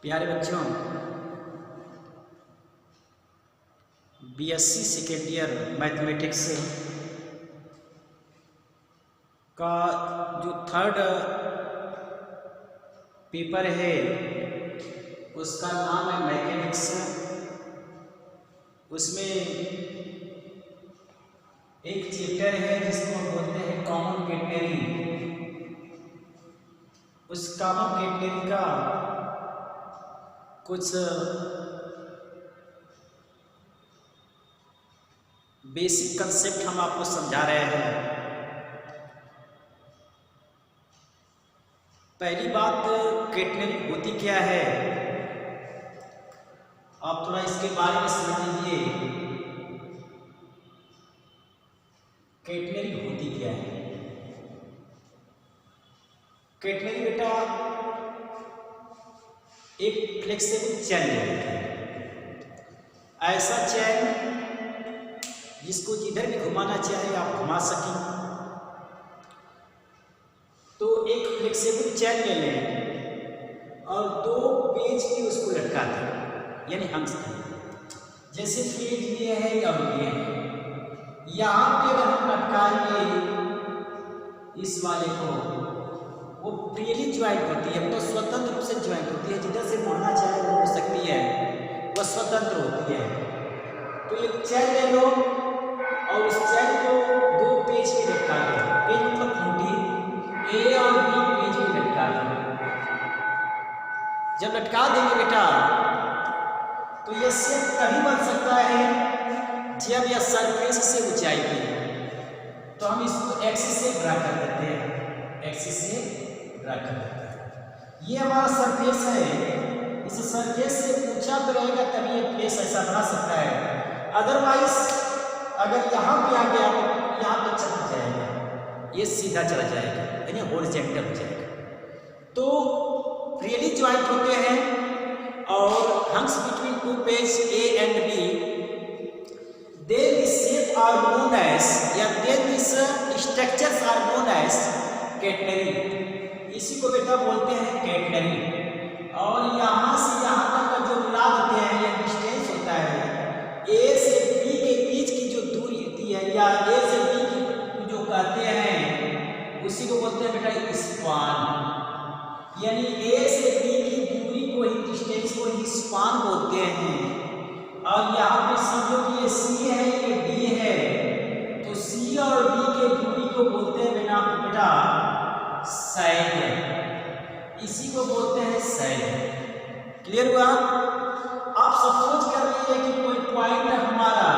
प्यारे बच्चों, BSc second year mathematics का जो थर्ड पेपर है उसका नाम है मैकेनिक्स। उसमें एक चैप्टर है जिसको बोलते हैं कॉमन कैटेगरी। उस कॉमन कैटेगरी का कुछ बेसिक कंसेप्ट हम आपको समझा रहे हैं। पहली बात, कैटेगरी होती क्या है, आप थोड़ा इसके बारे में समझ लीजिए। कैटेगरी होती क्या है? कैटेगरी बेटा एक फ्लेक्सिबल चैन है, ऐसा चैन जिसको जिधर भी घुमाना चाहे आप घुमा सकें। तो एक फ्लेक्सिबल चैन ले लें और दो पेज की उसको लटका दें, यानी हम जैसे पेज ये है और ये है, यहाँ पे अगर हम लटकाएंगे इस वाले को, वो फ्रीली ज्वाइंट होती है, तो स्वतंत्र रूप से ज्वाइंट होती है, जिधर से मोड़ना चाहे वो हो सकती है, वह स्वतंत्र होती है। तो एक चैन ले लो और उस चैन को दो पेज पे लटका दो। पेज मतलब खूंटी ए और बी पेज पे लटका दो। जब लटका देंगे बेटा तो यह शेप तभी बन सकता है जब यह सरफेस से ऊंचाई पे, तो हम इसको एक्सिस से ड्रा कर देते हैं, एक्सिस से ड्रा कर देते हैं। ये हमारा सरफेस है, इस सरफेस से ऊंचा पे रहेगा तभी ये फेस ऐसा बना सकता है। अदरवाइज अगर यहाँ पे आ गया तो यहाँ पे चला जाएगा, ये सीधा चला जाएगा, यानी हॉरिजॉन्टल हो जाएगा। तो फ्रीली ज्वाइंट होते हैं और hangs between two page A and B, then the shape are known as, या then this structures are known as catenary। इसी को बेटा बोलते हैं कैटनरी। और यहाँ से यहाँ तक का जो मिला देते हैं या डिस्टेंस होता है, ए से बी के बीच की जो दूरी होती है, या ए से बी की जो कहते हैं उसी को बोलते हैं बेटा स्पान। यानी ए से बी की दूरी को ही, डिस्टेंस को ही स्पान बोलते हैं। और यहाँ पे समझो कि ये सी है, ये डी है, तो सी और डी के दूरी को बोलते हैं बेटा साइड। इसी को बोलते हैं साइड। क्लियर हुआ? आप सपोज कर लीजिए कि कोई पॉइंट हमारा,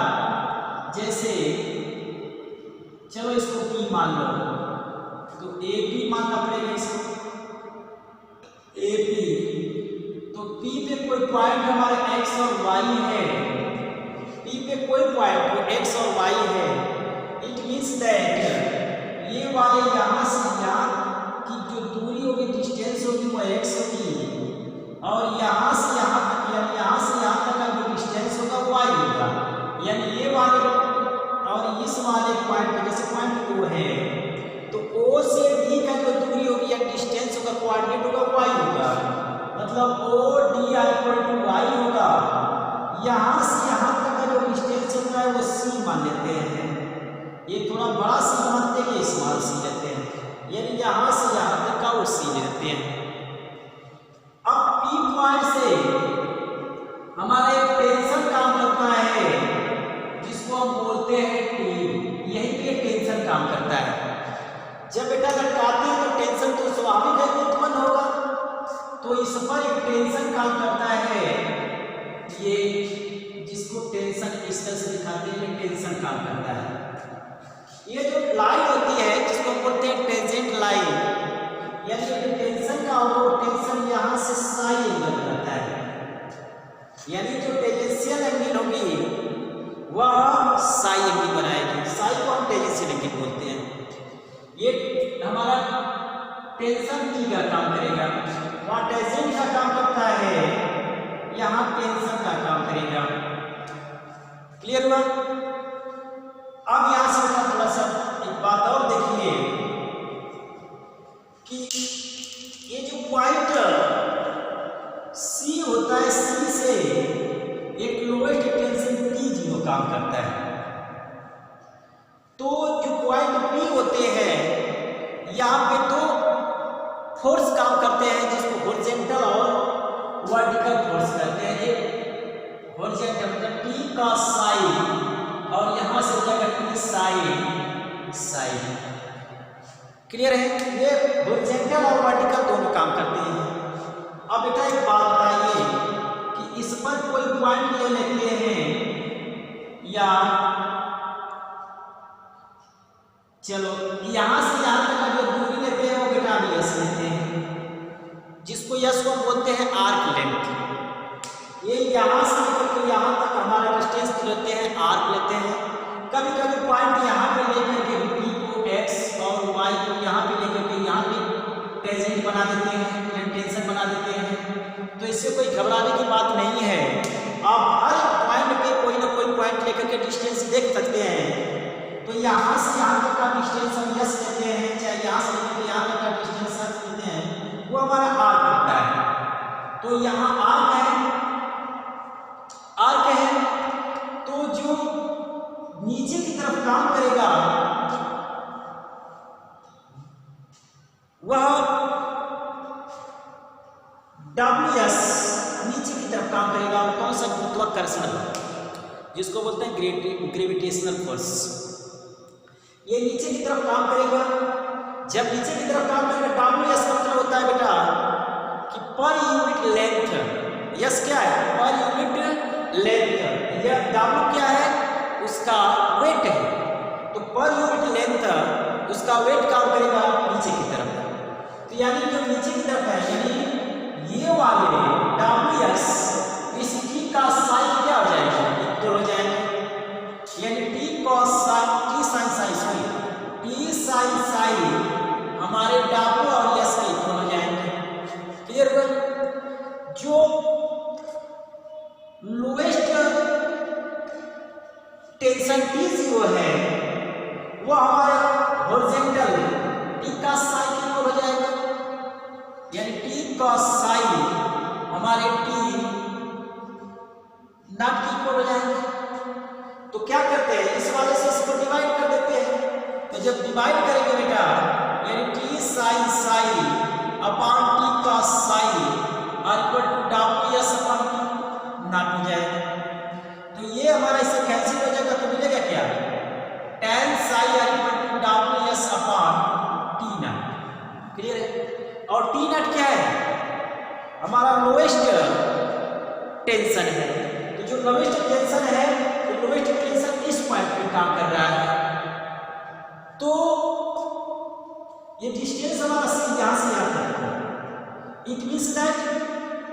जैसे चलो इसको पी मान लो, तो ए पी मानना पड़ेगा इसको, ए पी। तो P पे कोई पॉइंट हमारे x और y है, P पे कोई पॉइंट तो x और y है। इट मीन्स दैट ये वाले यहाँ से यहाँ की जो दूरी होगी, डिस्टेंस होगी, वो x होगी, और यहाँ से यहाँ तक, यानी यहाँ से यहाँ तक का जो डिस्टेंस होगा y होगा। यानी ये वाले और इस वाले पॉइंट, जैसे पॉइंट O है, तो O से D का जो दूरी होगी या डिस्टेंस होगा, कोऑर्डिनेट होगा y होगा, मतलब O D equal to Y होगा। यहाँ से यहाँ तक का जो डिस्टेंस होता है वो सी मान लेते हैं। ये थोड़ा बड़ा सी मानते हैं, स्मॉल सी लेते हैं, यानी यहाँ से यहाँ तक का वो सी लेते हैं। अब पी पॉइंट से हमारा एक टेंशन काम करता है जिसको हम बोलते हैं टी। यही पे टेंशन काम करता है। जब बेटा लटकाते हैं तो टेंशन तो स्वाभाविक है उत्पन्न होगा, तो इस पर एक टेंशन काम करता है। ये जिसको टेंशन इस तरह से दिखाते हैं, ये टेंशन काम करता है। ये जो लाइन होती है जिसको बोलते हैं टेंजेंट लाइन, यानी जो टेंशन का वो टेंशन यहाँ से साई एंगल बनाता है, यानी जो टेंजेंशियल एंगल होगी वह साई एंगल बनाएगी। साई को हम टेंजेंशियल एंगल बोलते हैं। ये हमारा टेंशन टी का काम करेगा, वहाँ टेंशन का काम करता है, यहाँ टेंशन का काम करेगा। क्लियर हुआ? अब यहाँ से थोड़ा सा एक बात और देखिए कि ये जो पॉइंट सी लोएस्ट टेंशन T0 काम करता है। तो जो पॉइंट P होते हैं यहाँ पे दो फोर्स काम करते हैं जिसको हॉरिजॉन्टल और वर्टिकल फोर्स कहते हैं। एक हॉरिजॉन्टल मतलब T का साइड और यहाँ से जाएगा T साइड। क्लियर है? ये हॉरिजॉन्टल और वर्टिकल दोनों काम करते हैं। अब बेटा एक बात बताइए कि इस पर कोई पॉइंट ले लेते हैं या चलो यहां से यहां तक का जो दूरी लेते हैं वो बेटा हम यस लेते हैं, जिसको यस को बोलते हैं आर्क लेंथ। ये यहां से लेकर के यहां तक हमारा डिस्टेंस लेते हैं, आर्क लेते हैं। कभी कभी पॉइंट यहां पे लेकर के P को x और y को यहां पे लेकर के यहां पे टेंजेंट बना देते हैं, टेंशन बना देते हैं। तो इससे कोई घबराने की बात नहीं है। आप हर पॉइंट पे कोई ना कोई पॉइंट लेकर के डिस्टेंस देख सकते हैं। तो यहाँ से यहाँ तक का डिस्टेंस हम यस लेते हैं, चाहे यहाँ से लेकर यहाँ तक का डिस्टेंस यस लेते हैं, वो हमारा आर्क होता है। तो यहाँ आर्क है तो जो नीचे की तरफ काम करेगा वह WS नीचे की तरफ काम करेगा। कौन सा? गुरुत्वाकर्षण, जिसको बोलते हैं ग्रेविटेशनल फोर्स। ये नीचे की तरफ काम करेगा। जब नीचे की तरफ काम करेगा WS का मतलब होता है बेटा कि पर यूनिट लेंथ। यस क्या है? Per unit length. यह W क्या है? उसका वेट है। तो पर यूनिट लेंथ उसका वेट काम करेगा नीचे की तरफ। तो यानी जो नीचे की तरफ है यानी ये वाले WS इस T का साइन क्या हो जाएगा? इक्वल हो जाएगा। यानी T cos sine T sine sine sorry T sine sine हमारे W और S के इक्वल हो जाएंगे। क्लियर हुआ? जो लोएस्ट टेंशन T0 है वो हमारा हॉरिजॉन्टल T का साइन इक्वल हो जाएगा। यानी T cos साइन हमारे T नॉट इक्वल हो जाएंगे। तो क्या करते हैं? इस वाले से इसको डिवाइड कर देते हैं। तो जब डिवाइड करेंगे बेटा यानी T sine sine upon T cos sine और equal to WS upon T naught हो जाएगा। तो ये हमारा इससे कैंसिल हो जाएगा। तो मिलेगा क्या? tan साइन और equal to WS upon T naught. Clear है? और T नॉट क्या है? हमारा लोएस्ट टेंशन है। तो जो लोएस्ट टेंशन है तो लोएस्ट टेंशन इस पॉइंट पे काम कर रहा है। तो ये डिस्टेंस हमारा सी यहां से यहां तक है। It means that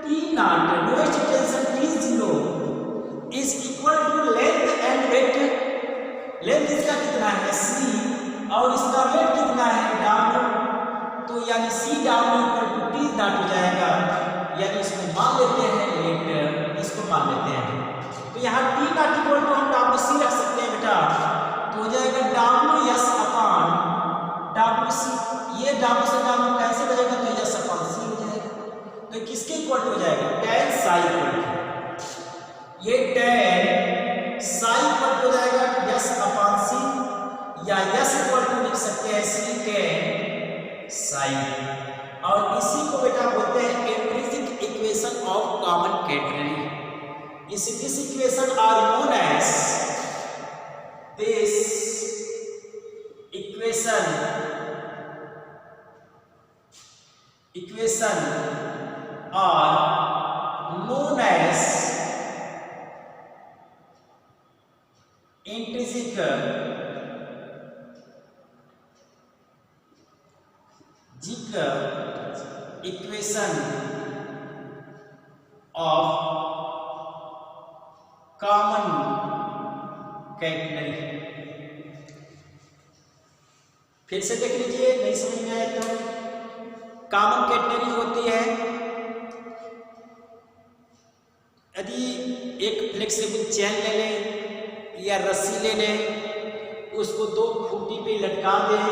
T naught lowest tension T0 is equal to length and weight. Length इसका कितना है? c और इसका वेट कितना है? w। तो यानी CW equal to T naught हो जाएगा। यानी इसको मान लेते हैं लेट, इसको मान लेते हैं। तो यहाँ T नॉट इक्वल टू हम WC रख सकते हैं बेटा। तो हो जाएगा WS अपॉन WC। ये W से W कैसे हो जाएगा? तो S अपॉन C हो जाएगा। तो किसके इक्वल हो जाएगा? tan साइन इक्वल टू ये tan साइन इक्वल हो जाएगा S अपॉन C या S इक्वल टू लिख सकते हैं C tan साइन। और इसी को बेटा बोलते हैं intrinsic equation of common catenary. This equation are known as this equation are known as intrinsic equation of common catenary. फिर से देख लीजिए, नहीं समझ में आए तो कॉमन कैटेनरी होती है यदि एक फ्लेक्सिबल चेन ले लें या रस्सी ले लें, उसको दो खूंटी पे लटका दें।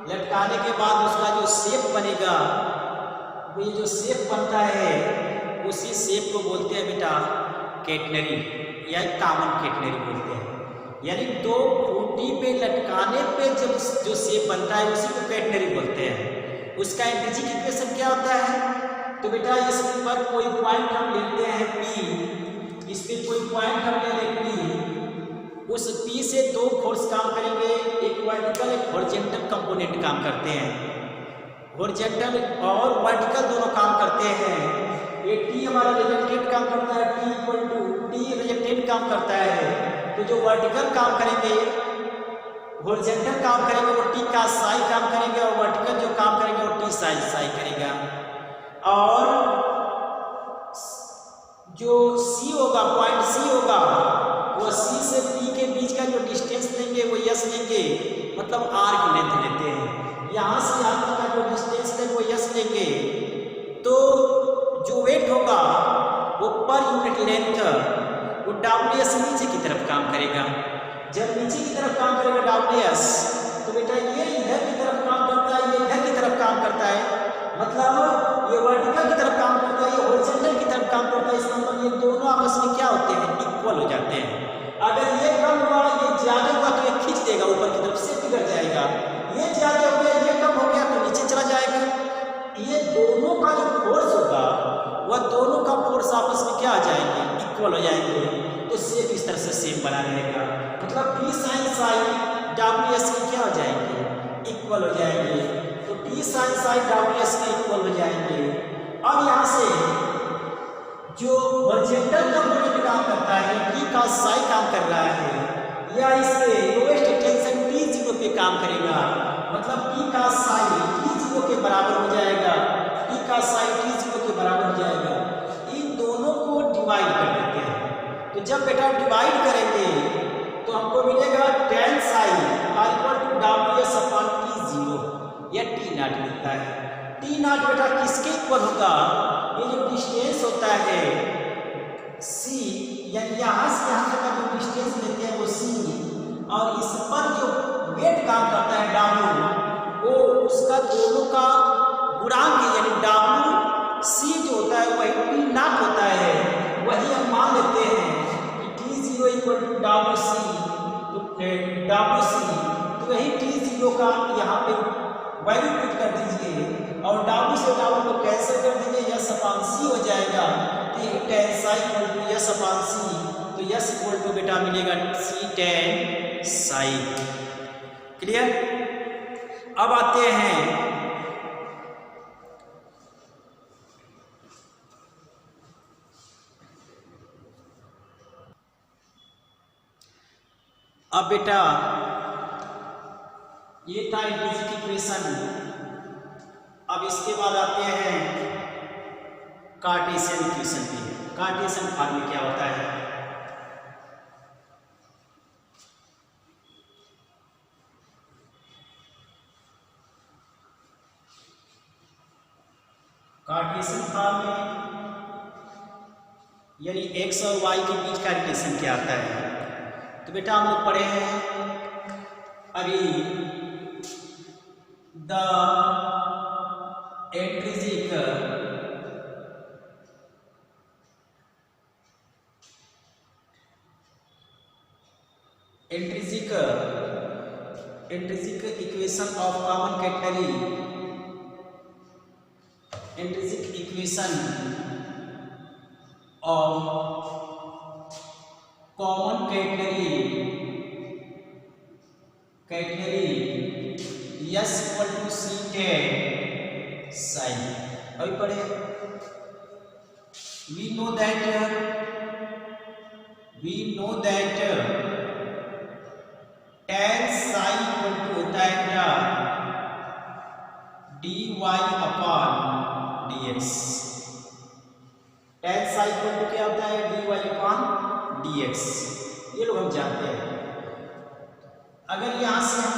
लटकाने के बाद उसका जो शेप बनेगा, वो ये जो शेप बनता है उसी शेप को बोलते हैं बेटा कैटनरी या कॉमन कैटनरी बोलते हैं। यानी दो खूंटी पे लटकाने पे जब जो शेप बनता है उसी को कैटनरी बोलते हैं। उसका इंट्रिंसिक इक्वेशन क्या होता है? तो बेटा इस पर कोई पॉइंट हम लेते हैं P, इस पर कोई पॉइंट हम ले लें P, उस P से दो फोर्स काम करेंगे, एक वर्टिकल एक हॉरिजॉन्टल कंपोनेंट काम करते हैं। हॉरिजॉन्टल और वर्टिकल दोनों काम करते हैं। ये T हमारा रिजल्टेंट काम करता है, T equal to T resultant काम करता है। तो जो वर्टिकल काम करेंगे, हॉरिजॉन्टल काम करेंगे वो T का साई काम करेंगे, और वर्टिकल जो काम करेंगे वो T साई करेगा। और जो C होगा, पॉइंट C होगा, वो C से P के बीच का जो डिस्टेंस लेंगे वो S लेंगे, मतलब R की लेंथ लेते हैं। यहाँ से यहाँ तक का जो डिस्टेंस है वो S लेंगे। तो जो वेट होगा वो पर यूनिट लेंथ वो WS नीचे की तरफ काम करेगा। जब नीचे की तरफ काम करेगा WS, तो बेटा ये इधर की तरफ काम करता है, ये इधर की तरफ काम करता है, मतलब ये वर्टिकल की तरफ काम करता है, ये हॉरिजॉन्टल की तरफ काम करता है। इसका मतलब ये दोनों आपस में क्या होते हैं? इक्वल हो जाते हैं। अगर ये कम हुआ, ये ज्यादा हुआ तो ये खींच देगा ऊपर की तरफ से, बिगड़ जाएगा। ये ज्यादा हो गया, ये कम हो गया तो नीचे चला जाएगा। ये दोनों का जो फोर्स होगा वह दोनों का फोर्स आपस में क्या आ जाएंगे? इक्वल हो जाएंगे। तो शेप इस तरह से शेप बना रहेगा, मतलब P sin साई WS के क्या हो जाएंगे? इक्वल हो जाएंगे। तो P sin साई WS के इक्वल हो जाएंगे। अब यहाँ से जो हॉरिजॉन्टल कंपोनेंट काम करता है, T का साई काम कर रहा है, या इसके लोएस्ट टेंशन T0 पे काम करेगा, मतलब T का साई T0 के बराबर हो जाएगा, T का साई T0 के बराबर हो जाएगा। इन दोनों को डिवाइड कर देते हैं। तो जब बेटा डिवाइड करेंगे तो हमको मिलेगा tan psi equal to WS upon T0 या T0 मिलता है। T0 बेटा किसके इक्वल होगा? ये जो डिस्टेंस होता है C, यानी यहाँ से यहाँ तक का जो डिस्टेंस लेते हैं वो C, और इस पर जो वेट काम करता है W, वो उसका दोनों का गुणांक यानी WC जो होता है वही T0 होता है। वही हम मान लेते हैं कि T0 इक्वल टू WC, तो WC तो वही T0 का यहाँ पे वैल्यू पुट कर दीजिए, और W से W को कैंसिल कर दीजिए, S अपॉन C हो जाएगा। तो यही tan psi equal to S upon C, तो S इक्वल टू बेटा मिलेगा C tan साई। क्लियर? अब आते हैं अब बेटा ये था इंट्रिंसिक इक्वेशन। अब इसके बाद आते हैं कार्टेशियन इक्वेशन पे। कार्टेशियन फॉर्म में क्या होता है? कार्टेशियन फॉर्म में यानी x और y के बीच का रिलेशन क्या आता है? तो बेटा हम लोग पढ़े हैं अभी the intrinsic equation of common catenary, intrinsic equation of common catenary S equal to C tan psi. अभी पढ़े we know that tan psi equal to होता है क्या? dy upon dx। tan psi equal to क्या होता है? dy upon dx। ये लोग हम जानते हैं। अगर यहां से हम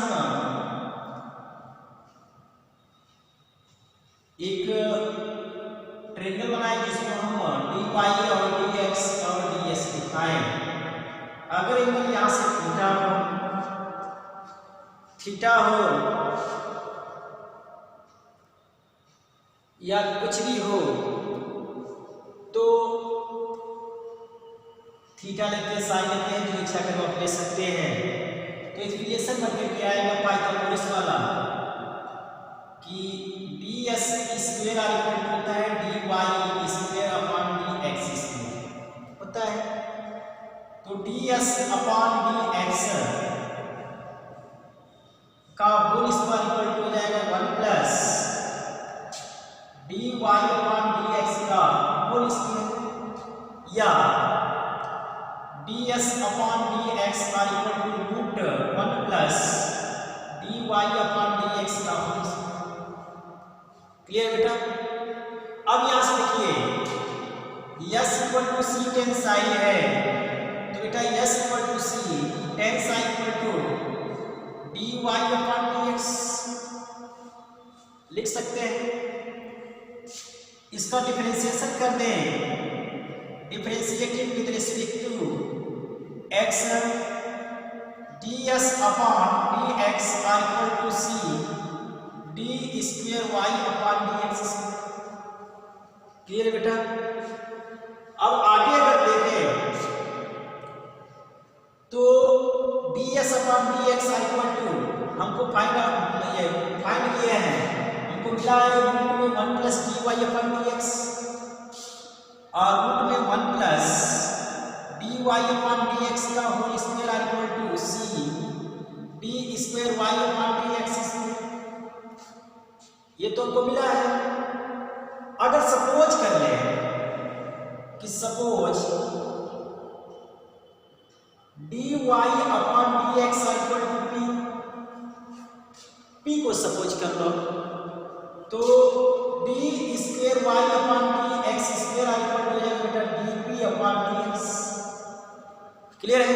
एक ट्रायंगल बनाए जिसमें हम dy और dx और ds दिखाएं, अगर एंगल यहां से थीटा हो या कुछ भी हो, तो थीटा लेते हैं, साइन लेते हैं, जो इच्छा करें आप ले सकते हैं। तो इस रिलेशन बन के क्या आएगा पाइथागोरस वाला कि ds स्क्वायर आर इक्वल होता है dy square upon dx square होता है। तो ds अपॉन dx का होल स्क्वायर इक्वल हो जाएगा 1 प्लस dy अपॉन dx का होल स्क्वायर या ds upon dx are equal to root 1 plus dy upon dx का होल स्क्वायर। क्लियर बेटा? अब यहां से देखिए s equal to C tan sine है, तो बेटा s equal to C tan sine equal to dy upon dx लिख सकते हैं। इसका डिफरेंशिएशन कर दें, differentiating with respect to x ds upon dx are equal to C D square y upon dx। Clear बेटा? अब आगे अगर देखें तो ds upon dx are equal to हमको फाइंड किया है, हमको मिला है रूट में 1 प्लस dy अपॉन dx और रूट में 1 प्लस dy अपॉन dx का whole square are equal to C D square y upon dx। ये तो हमको मिला है। अगर सपोज कर ले कि suppose dy upon dx equal to p को सपोज कर लो, तो d square y upon dx square equal to हो जाएगा बेटा dp अपॉन dx। क्लियर है?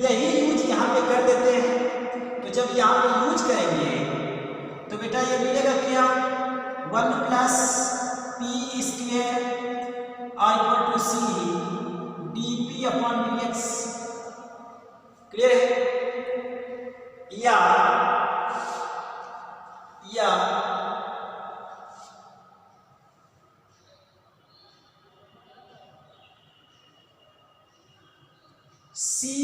यही यूज यहाँ पे कर देते हैं। तो जब यहाँ पे यूज करेंगे तो बेटा ये मिलेगा क्या 1 plus P square are equal to C D P upon D X. Clear है? या C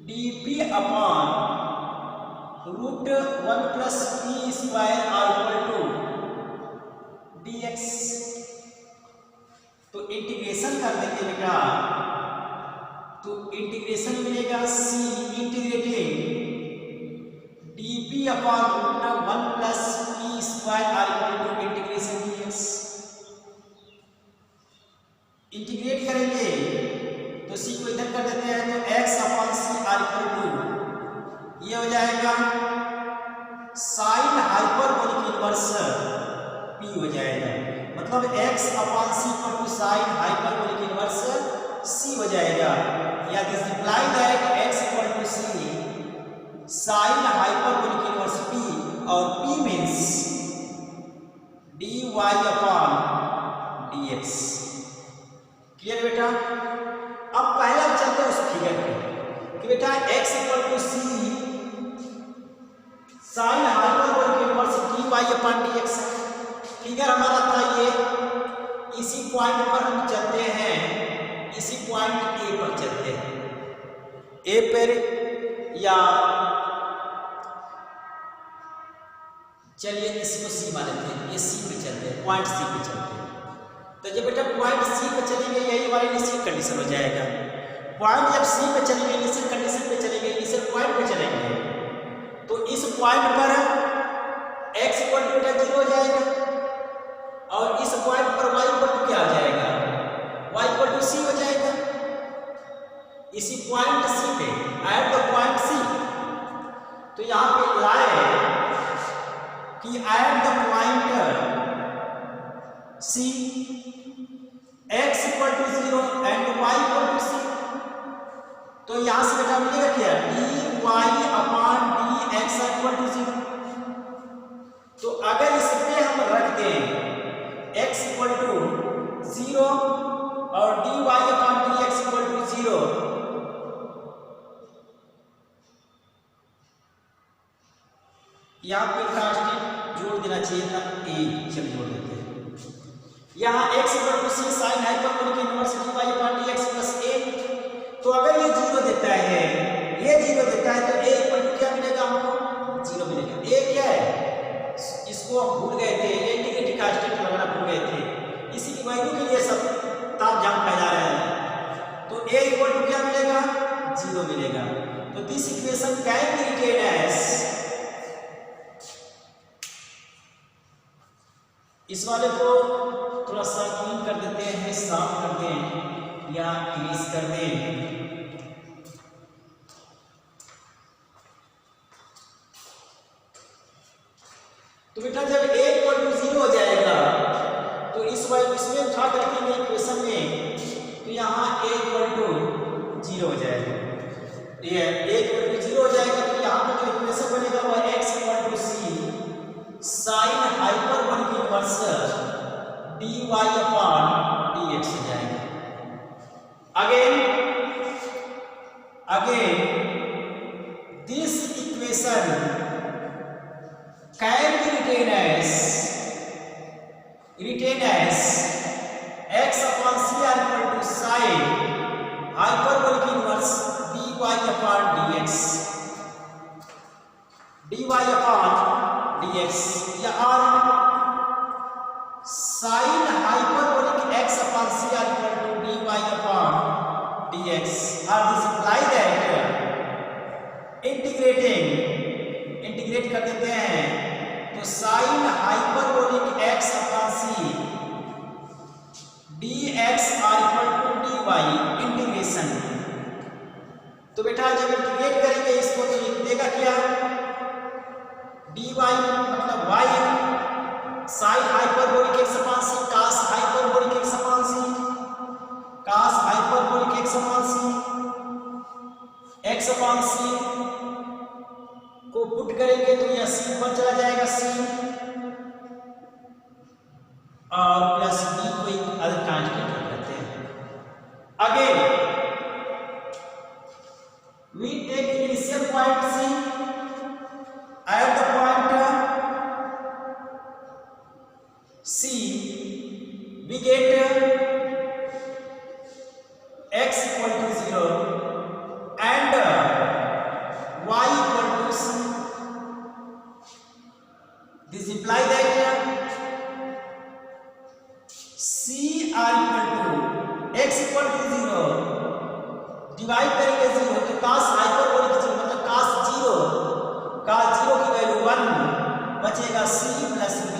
D P upon root 1 plus P square are equal to D X. तो इंटीग्रेशन कर देंगे बेटा, तो इंटीग्रेशन मिलेगा C integrating D P upon root 1 plus P square are equal to integration D X. Integrate करेंगे तो सी को इधर कर देते हैं, तो x upon C are equal to ये हो जाएगा साइन हाइपरबोलिक इनवर्स p हो जाएगा। मतलब x upon C equal to sine hyperbolic inverse c हो जाएगा। या this imply that x equal to C sine hyperbolic inverse p और p means dy upon dx। Clear बेटा? अब पहले हम चलते हैं उस फिगर पे कि बेटा x equal to C sine hyperbolic inverse dy upon dx। Figure हमारा था ये, इसी पॉइंट पर हम चलते हैं, इसी पॉइंट ए पर चलते हैं, ए पर या चलिए इसको सी मान लेते हैं, ये सी पे चलते हैं, पॉइंट सी पे चलते हैं। तो जब बेटा पॉइंट सी पे चलेंगे यही हमारी इनिशियल कंडीशन हो जाएगा। पॉइंट जब सी पे चलेंगे, इनिशियल कंडीशन पे चलेंगे, इनिशियल पॉइंट पे चलेंगे, तो इस पॉइंट पर x इक्वल टू 0 हो जाएगा और इस पॉइंट पर y इक्वल टू क्या हो जाएगा, y इक्वल टू c हो जाएगा। इसी पॉइंट सी पे एट द पॉइंट सी, तो यहाँ पे लाए कि at the point C x equal to 0 and y equal to c। तो यहां से बेटा मिलेगा क्या dy upon dx equal to 0। तो अगर इस पे हम रख दें x इक्वल टू 0 और dy upon dx equal to 0, यहां पे जोड़ देना चाहिए था ए, चलिए जोड़ देते हैं। यहाँ x equal to C sine hyperbolic inverse dy upon dx plus a। तो अगर ये 0 देता है, ये 0 देता है तो a इक्वल टू क्या मिलेगा हमको? 0 मिलेगा। a क्या है? इसको हम भूल गए थे, इंटीग्रेटी का स्टेप लगाना भूल गए थे, इसी की वैल्यू के लिए सब तामझाम फैला रहे हैं। तो a इक्वल टू क्या मिलेगा? 0 मिलेगा। तो this equation can be written as, इस वाले को थोड़ा सा क्लीन कर देते हैं, साफ कर दें या इरेज कर दें। तो बेटा जब a इक्वल टू 0 हो जाएगा तो इसमें उठा कर रखेंगे इक्वेशन में, तो यहाँ a इक्वल टू 0 हो जाएगा। ये a इक्वल टू 0 हो जाएगा तो यहाँ पर जो इक्वेशन बनेगा वह x equal to c sine hyperbolic inverse dy upon dx हो जाएगा। Again this equation can be written as x upon c are equal to sine hyperbolic inverse dy upon dx, dy upon dx, यहाँ sine hyperbolic x upon c are equal to dy upon dx और this imply that integrate कर देते हैं तो sine hyperbolic x upon c dx are equal to dy integration. तो बेटा जब integrate करेंगे इसको तो ये देगा क्या? dy मतलब y sign hyperbolic x upon c cos hyperbolic x upon c, cos hyperbolic x upon c, x upon c को पुट करेंगे तो यह c पर चला जाएगा c और प्लस b को एक अलग कांस्टेंट रखते हैं। Again we take initial point c at the point C, we get x equal to 0 and y equal to c. This implies that c are equal to x equal to 0 divide करेंगे 0 तो cos hyperbolic 0 मतलब cos 0 की value 1 बचेगा c plus b,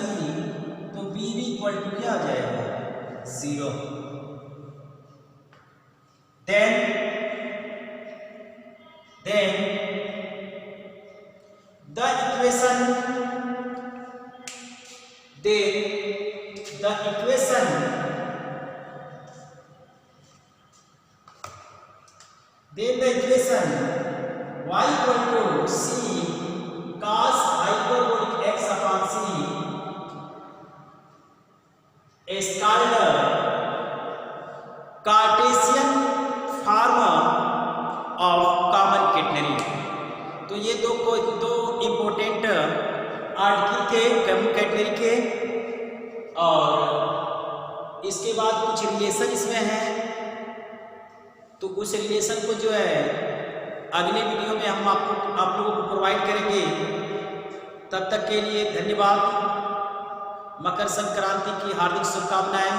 तो b भी equal to क्या हो जाएगा? 0। Then the equation y equal to c cos hyperbolic x upon c is called Cartesian form of common catenary. तो ये दो इंपोर्टेंट आर्टिकल के कॉमन कैटेनरी के, और इसके बाद कुछ रिलेशन इसमें है। तो कुछ रिलेशन को जो है अगले वीडियो में हम आप लोगों को प्रोवाइड करेंगे। तब तक के लिए धन्यवाद। मकर संक्रांति की हार्दिक शुभकामनाएं।